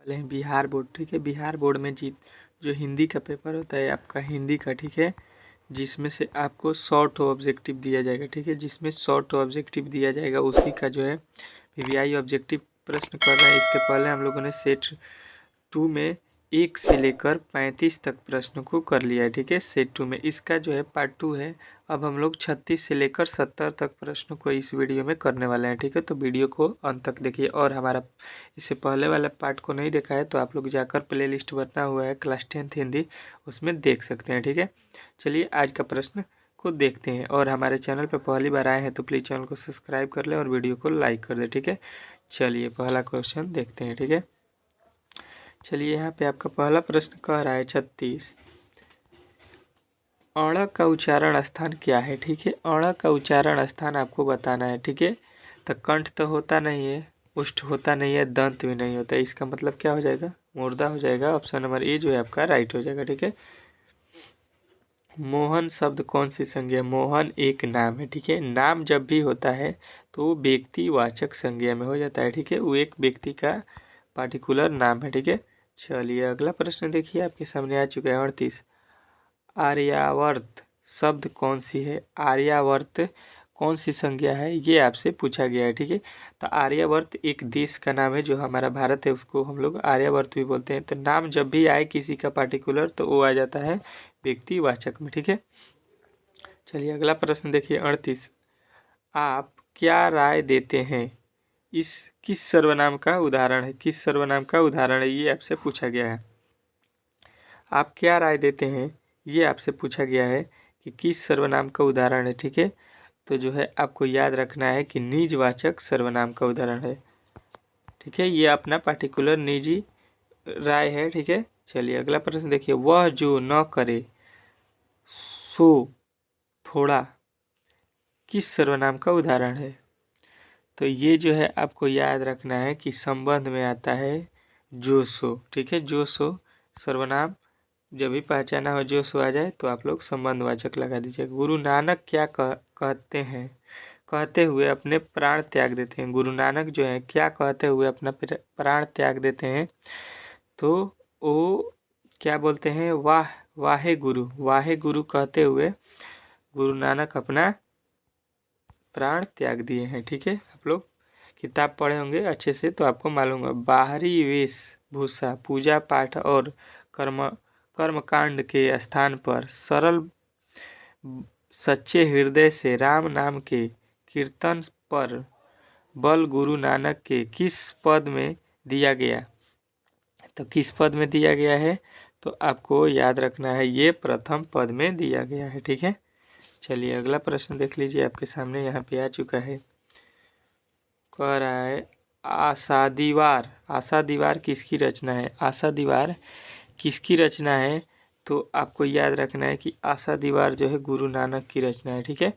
वाले हैं बिहार बोर्ड। ठीक है, बिहार बोर्ड में जो हिंदी का पेपर होता है आपका हिंदी का, ठीक है, जिसमें से आपको 100 ऑब्जेक्टिव दिया जाएगा। ठीक है, जिसमें 100 ऑब्जेक्टिव दिया जाएगा उसी का जो है पीवीआई ऑब्जेक्टिव प्रश्न कर रहे हैं। इसके पहले हम लोगों ने सेट 2 में 1 से लेकर 35 तक प्रश्न को कर लिया है। ठीक है, सेट 2 में इसका जो है पार्ट 2 है। अब हम लोग 36 से लेकर 70 तक प्रश्नों को इस वीडियो में करने वाले हैं। ठीक है, तो वीडियो को अंत तक देखिए। और हमारा इससे पहले वाला पार्ट को नहीं देखा है तो आप लोग जाकर प्ले लिस्ट बना हुआ है क्लास 10th हिंदी, उसमें देख सकते हैं। ठीक है, चलिए आज का प्रश्न को देखते हैं। और हमारे चैनल पर पहली बार आए हैं तो प्लीज़ चैनल को सब्सक्राइब कर लें और वीडियो को लाइक कर दें। ठीक है, चलिए पहला क्वेश्चन देखते हैं। ठीक है, चलिए यहाँ पे आपका पहला प्रश्न कह रहा है 36 अड़ का उच्चारण स्थान क्या है। ठीक है, अड़ का उच्चारण स्थान आपको बताना है। ठीक है, तो कंठ तो होता नहीं है, उष्ठ होता नहीं है, दंत भी नहीं होता है। इसका मतलब क्या हो जाएगा, मुर्दा हो जाएगा। ऑप्शन नंबर ए जो है आपका राइट हो जाएगा। ठीक है, मोहन शब्द कौन सी संज्ञा, मोहन एक नाम है। ठीक है, नाम जब भी होता है तो व्यक्तिवाचक संज्ञा में हो जाता है। ठीक है, वो एक व्यक्ति का पार्टिकुलर नाम है। ठीक है, चलिए अगला प्रश्न देखिए आपके सामने आ चुका है 38 आर्यावर्त शब्द कौन सी है, आर्यावर्त कौन सी संज्ञा है, ये आपसे पूछा गया है। ठीक है, तो आर्यावर्त एक देश का नाम है, जो हमारा भारत है उसको हम लोग आर्यावर्त भी बोलते हैं। तो नाम जब भी आए किसी का पार्टिकुलर तो वो आ जाता है व्यक्तिवाचक में। ठीक है, चलिए अगला प्रश्न देखिए 38 आप क्या राय देते हैं, इस किस सर्वनाम का उदाहरण है, किस सर्वनाम का उदाहरण है, ये आपसे पूछा गया है। आप क्या राय देते हैं, ये आपसे पूछा गया है कि किस सर्वनाम का उदाहरण है। ठीक है, तो जो है आपको याद रखना है कि निजवाचक सर्वनाम का उदाहरण है। ठीक है, ये अपना पार्टिकुलर निजी राय है। ठीक है, चलिए अगला प्रश्न देखिए वह जो न करे सो थोड़ा किस सर्वनाम का उदाहरण है। तो ये जो है आपको याद रखना है कि संबंध में आता है जो सो। ठीक है, जो सो सर्वनाम जब भी पहचाना हो जो सो आ जाए तो आप लोग संबंधवाचक लगा दीजिए। गुरु नानक क्या कहते हैं, कहते हुए अपने प्राण त्याग देते हैं। गुरु नानक जो है क्या कहते हुए अपना प्राण त्याग देते हैं, तो वो क्या बोलते हैं, वाहे गुरु कहते हुए गुरु नानक अपना प्राण त्याग दिए हैं। ठीक है, आप लोग किताब पढ़े होंगे अच्छे से तो आपको मालूम है। बाहरी वेशभूषा पूजा पाठ और कर्मकांड के स्थान पर सरल सच्चे हृदय से राम नाम के कीर्तन पर बल गुरु नानक के किस पद में दिया गया। तो किस पद में दिया गया है, तो आपको याद रखना है ये प्रथम पद में दिया गया है। ठीक है, चलिए अगला प्रश्न देख लीजिए आपके सामने यहाँ पे आ चुका है। कह रहा है आशा दीवार किसकी रचना है, आशा दीवार किसकी रचना है। तो आपको याद रखना है कि आशा दीवार जो है गुरु नानक की रचना है। ठीक है,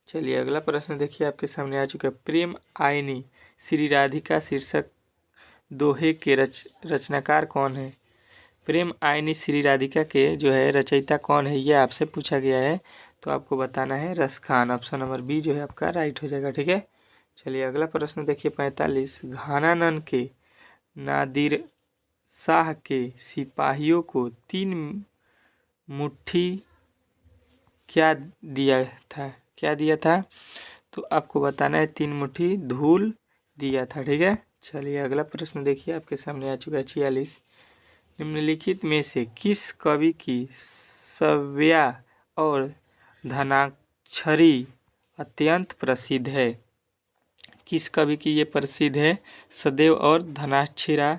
चलिए अगला प्रश्न देखिए आपके सामने आ चुका है। प्रेम आयनी श्री राधिका शीर्षक दोहे के रचनाकार कौन है। प्रेम आयनी श्री राधिका के जो है रचयिता कौन है, ये आपसे पूछा गया है। तो आपको बताना है रसखान। ऑप्शन नंबर बी जो है आपका राइट हो जाएगा। ठीक है, चलिए अगला प्रश्न देखिए 45 घानानन के नादिर शाह के सिपाहियों को 3 मुट्ठी क्या दिया था, तो आपको बताना है 3 मुट्ठी धूल दिया था। ठीक है, चलिए अगला प्रश्न देखिए आपके सामने आ चुका है 46 निम्नलिखित में से किस कवि की सव्या और धनाक्षरी अत्यंत प्रसिद्ध है। किस कवि की ये प्रसिद्ध है, सदैव और धनाक्षरा।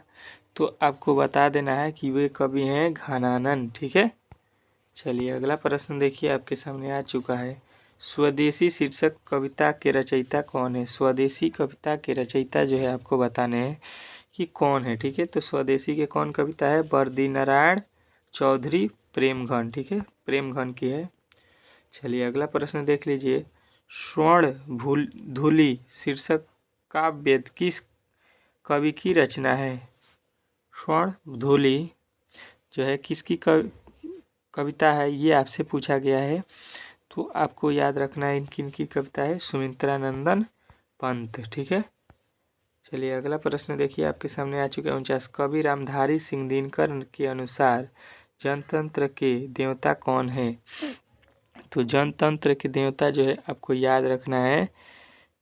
तो आपको बता देना है कि वे कवि हैं घानानन। ठीक है, चलिए अगला प्रश्न देखिए आपके सामने आ चुका है। स्वदेशी शीर्षक कविता के रचयिता कौन है। स्वदेशी कविता के रचयिता जो है आपको बताने हैं कि कौन है। ठीक है, तो स्वदेशी के कौन कविता है, बरदी नारायण चौधरी प्रेमघन। ठीक है, प्रेमघन की है। चलिए अगला प्रश्न देख लीजिए। स्वर्ण धूलि शीर्षक काव्य किस कवि की रचना है। स्वर्ण धूलि जो है किसकी कविता है, ये आपसे पूछा गया है। तो आपको याद रखना है किन की कविता है, सुमित्रानंदन पंत। ठीक है, चलिए अगला प्रश्न देखिए आपके सामने आ चुका है 49। कवि रामधारी सिंह दिनकर के अनुसार जनतंत्र के देवता कौन है? तो जनतंत्र के देवता जो है आपको याद रखना है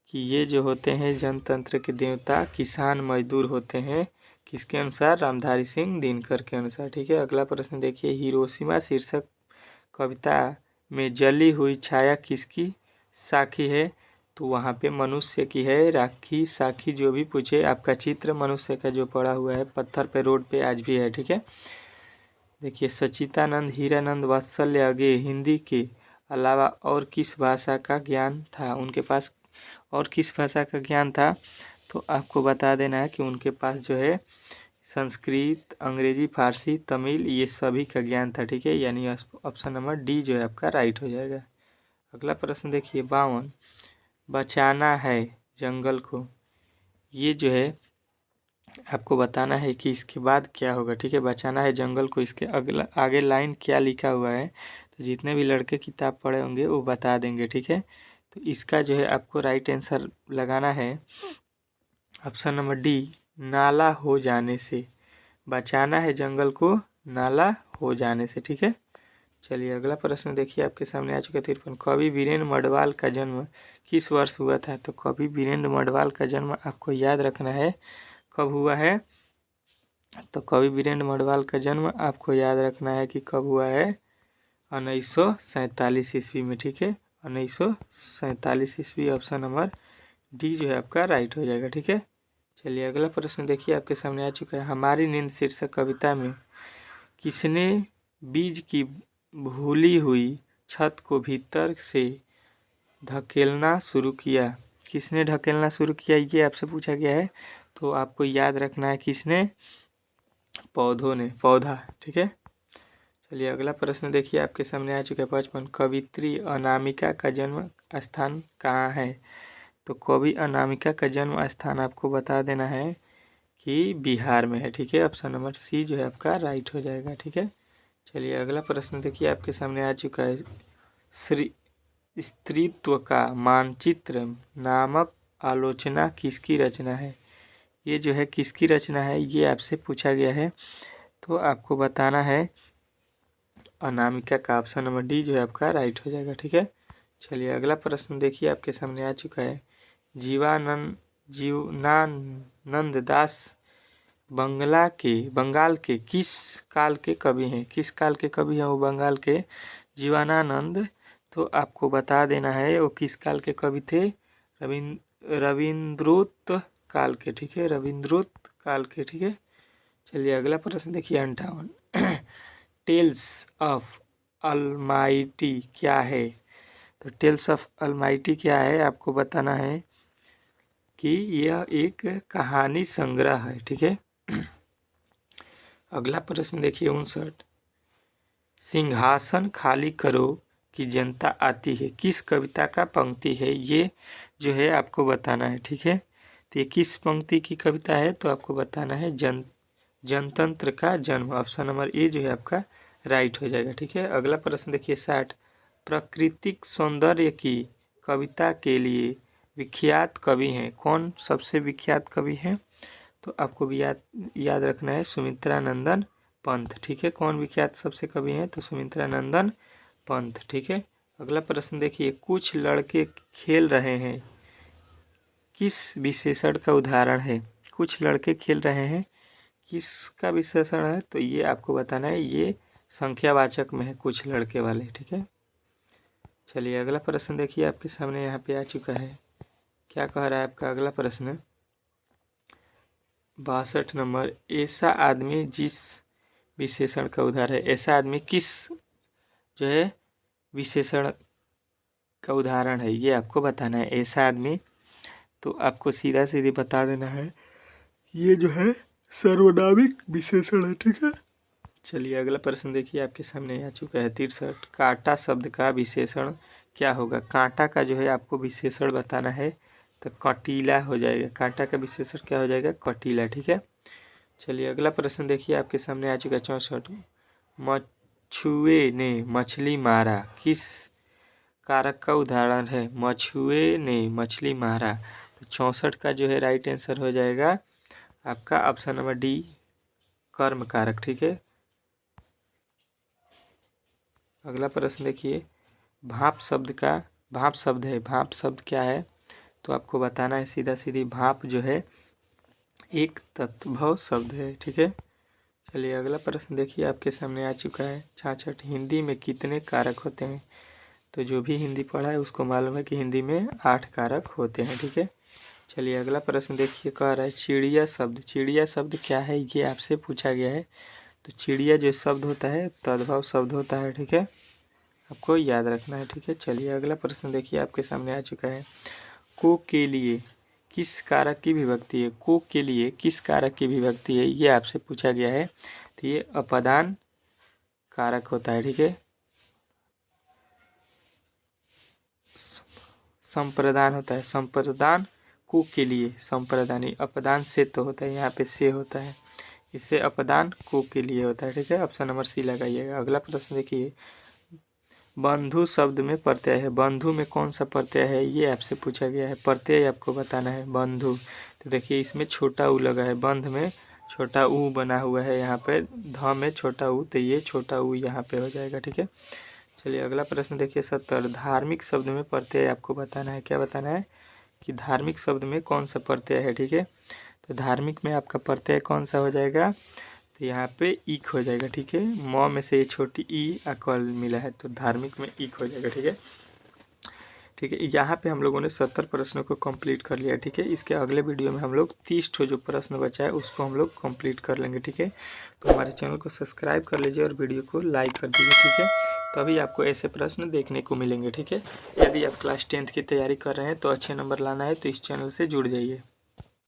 कि ये जो होते हैं जनतंत्र के देवता किसान मजदूर होते हैं। किसके अनुसार? रामधारी सिंह दिनकर के अनुसार। ठीक है, अगला प्रश्न देखिए हिरोशिमा शीर्षक कविता में जली हुई छाया किसकी साखी है? तो वहाँ पे मनुष्य की है। राखी साखी जो भी पूछे, आपका चित्र मनुष्य का जो पड़ा हुआ है पत्थर पे रोड पे आज भी है। ठीक है, देखिए सच्चिदानंद हीरानंद वात्सल्य अगे हिंदी के अलावा और किस भाषा का ज्ञान था उनके पास? और किस भाषा का ज्ञान था? तो आपको बता देना है कि उनके पास जो है संस्कृत, अंग्रेजी, फारसी, तमिल ये सभी का ज्ञान था। ठीक है, यानी ऑप्शन नंबर डी जो है आपका राइट हो जाएगा। अगला प्रश्न देखिए 52। बचाना है जंगल को, ये जो है आपको बताना है कि इसके बाद क्या होगा। ठीक है, बचाना है जंगल को, इसके अगला आगे लाइन क्या लिखा हुआ है तो जितने भी लड़के किताब पढ़े होंगे वो बता देंगे। ठीक है, तो इसका जो है आपको राइट आंसर लगाना है ऑप्शन नंबर डी, नाला हो जाने से। बचाना है जंगल को नाला हो जाने से। ठीक है, चलिए अगला प्रश्न देखिए आपके सामने आ चुका है 53। कवि वीरेंद्र मडवाल का जन्म किस वर्ष हुआ था? तो कवि वीरेंद्र मडवाल का जन्म आपको याद रखना है कब हुआ है। तो कवि वीरेंद्र मडवाल का जन्म आपको याद रखना है कि कब हुआ है, 1947 ईस्वी में। ठीक है, 1947 ईस्वी, ऑप्शन नंबर डी जो है आपका राइट हो जाएगा। ठीक है, चलिए अगला प्रश्न देखिए आपके सामने आ चुका है। हमारी नींद शीर्षक कविता में किसने बीज की भूली हुई छत को भीतर से धकेलना शुरू किया? किसने ढकेलना शुरू किया ये आपसे पूछा गया है। तो आपको याद रखना है किसने? पौधों ने, पौधा। ठीक है, चलिए अगला प्रश्न देखिए आपके सामने आ चुका है 55। कवित्री अनामिका का जन्म स्थान कहाँ है? तो कवि अनामिका का जन्म स्थान आपको बता देना है कि बिहार में है। ठीक है, ऑप्शन नंबर सी जो है आपका राइट हो जाएगा। ठीक है, चलिए अगला प्रश्न देखिए आपके सामने आ चुका है। स्त्रीत्व का मानचित्र नामक आलोचना किसकी रचना है? ये जो है किसकी रचना है ये आपसे पूछा गया है, तो आपको बताना है अनामिका का, ऑप्शन नंबर डी जो है आपका राइट हो जाएगा। ठीक है, चलिए अगला प्रश्न देखिए आपके सामने आ चुका है। जीवनानंद दास बंगाल के किस काल के कवि हैं? किस काल के कवि हैं वो बंगाल के? जीवनानंद, तो आपको बता देना है वो किस काल के कवि थे? रविंद्रोत काल के। ठीक है, रविंद्रोत काल के। ठीक है, चलिए अगला प्रश्न देखिए 58। टेल्स ऑफ अलमाइटी क्या है? तो टेल्स ऑफ अलमाइटी क्या है आपको बताना है कि यह एक कहानी संग्रह है। ठीक है, अगला प्रश्न देखिए 59। सिंहासन खाली करो कि जनता आती है किस कविता का पंक्ति है? ये जो है आपको बताना है। ठीक है, तो ये किस पंक्ति की कविता है? तो आपको बताना है जनतंत्र का जन्म, ऑप्शन नंबर ए जो है आपका राइट हो जाएगा। ठीक है, अगला प्रश्न देखिए 60। प्राकृतिक सौंदर्य की कविता के लिए विख्यात कवि हैं कौन? सबसे विख्यात कवि हैं तो आपको भी याद रखना है सुमित्रा नंदन पंत। ठीक है, कौन विख्यात सबसे कवि हैं? तो सुमित्रा नंदन पंत। ठीक है, अगला प्रश्न देखिए। कुछ लड़के खेल रहे हैं किस विशेषण का उदाहरण है? कुछ लड़के खेल रहे हैं किसका विशेषण है? तो ये आपको बताना है, ये संख्यावाचक में है कुछ लड़के वाले। ठीक है, चलिए अगला प्रश्न देखिए आपके सामने यहाँ पे आ चुका है। क्या कह रहा है आपका अगला प्रश्न 62 नंबर। ऐसा आदमी जिस विशेषण का उदाहरण है, ऐसा आदमी किस जो है विशेषण का उदाहरण है ये आपको बताना है। ऐसा आदमी, तो आपको सीधा सीधे बता देना है ये जो है सर्वनामिक विशेषण है। ठीक है, चलिए अगला प्रश्न देखिए आपके सामने आ चुका है 63। कांटा शब्द का विशेषण क्या होगा? कांटा का जो है आपको विशेषण बताना है, तो कटीला हो जाएगा। कांटा का विशेषण क्या हो जाएगा? कटीला। ठीक है, चलिए अगला प्रश्न देखिए आपके सामने आ चुका है 64। मछुए ने मछली मारा किस कारक का उदाहरण है? मछुए ने मछली मारा, तो 64 का जो है राइट आंसर हो जाएगा आपका ऑप्शन नंबर डी, कर्म कारक। ठीक है, अगला प्रश्न देखिए, भाप शब्द है, भाप शब्द क्या है, तो आपको बताना है सीधा सीधी। भाप जो है एक तत्भव शब्द है। ठीक है, चलिए अगला प्रश्न देखिए आपके सामने आ चुका है। 66, हिंदी में कितने कारक होते हैं, तो जो भी हिंदी पढ़ा है उसको मालूम है कि हिंदी में 8 कारक होते हैं। ठीक है, चलिए अगला प्रश्न देखिए, कह रहा है चिड़िया शब्द क्या है, ये आपसे पूछा गया है। तो चिड़िया जो शब्द होता है तद्भव शब्द होता है। ठीक है, आपको याद रखना है। ठीक है, चलिए अगला प्रश्न देखिए आपके सामने आ चुका है। को के लिए किस कारक की विभक्ति है, को के लिए किस कारक की विभक्ति है, ये आपसे पूछा गया है। तो ये अपदान कारक होता है। ठीक है, संप्रदान होता है, संप्रदान को के लिए संप्रदानी, अपदान से तो होता है, यहाँ पे से होता है, इससे अपदान को के लिए होता है। ठीक है, ऑप्शन नंबर सी लगाइएगा। अगला प्रश्न देखिए, बंधु शब्द में प्रत्यय है, बंधु में कौन सा प्रत्यय है, ये आपसे पूछा गया है। प्रत्यय आपको बताना है। बंधु, तो देखिए इसमें छोटा ऊ लगा है, बंध में छोटा ऊ बना हुआ है, यहाँ पे ध में छोटा ऊ, तो ये छोटा ऊ यहाँ पे हो जाएगा। ठीक है, चलिए अगला प्रश्न देखिए 70, धार्मिक शब्द में प्रत्यय आपको बताना है। क्या बताना है कि धार्मिक शब्द में कौन सा प्रत्यय है। ठीक है, तो धार्मिक में आपका प्रत्यय कौन सा हो जाएगा, तो यहाँ पे ईक हो जाएगा। ठीक है, म में से ये छोटी ई अकल मिला है, तो धार्मिक में ईक हो जाएगा। ठीक है, ठीक है, यहाँ पे हम लोगों ने 70 प्रश्नों को कंप्लीट कर लिया। ठीक है, इसके अगले वीडियो में हम लोग 30 ठो जो प्रश्न बचा है उसको हम लोग कंप्लीट कर लेंगे। ठीक है, तो हमारे चैनल को सब्सक्राइब कर लीजिए और वीडियो को लाइक कर दीजिए। ठीक है, तभी आपको ऐसे प्रश्न देखने को मिलेंगे। ठीक है, यदि आप क्लास 10th की तैयारी कर रहे हैं तो अच्छे नंबर लाना है तो इस चैनल से जुड़ जाइए।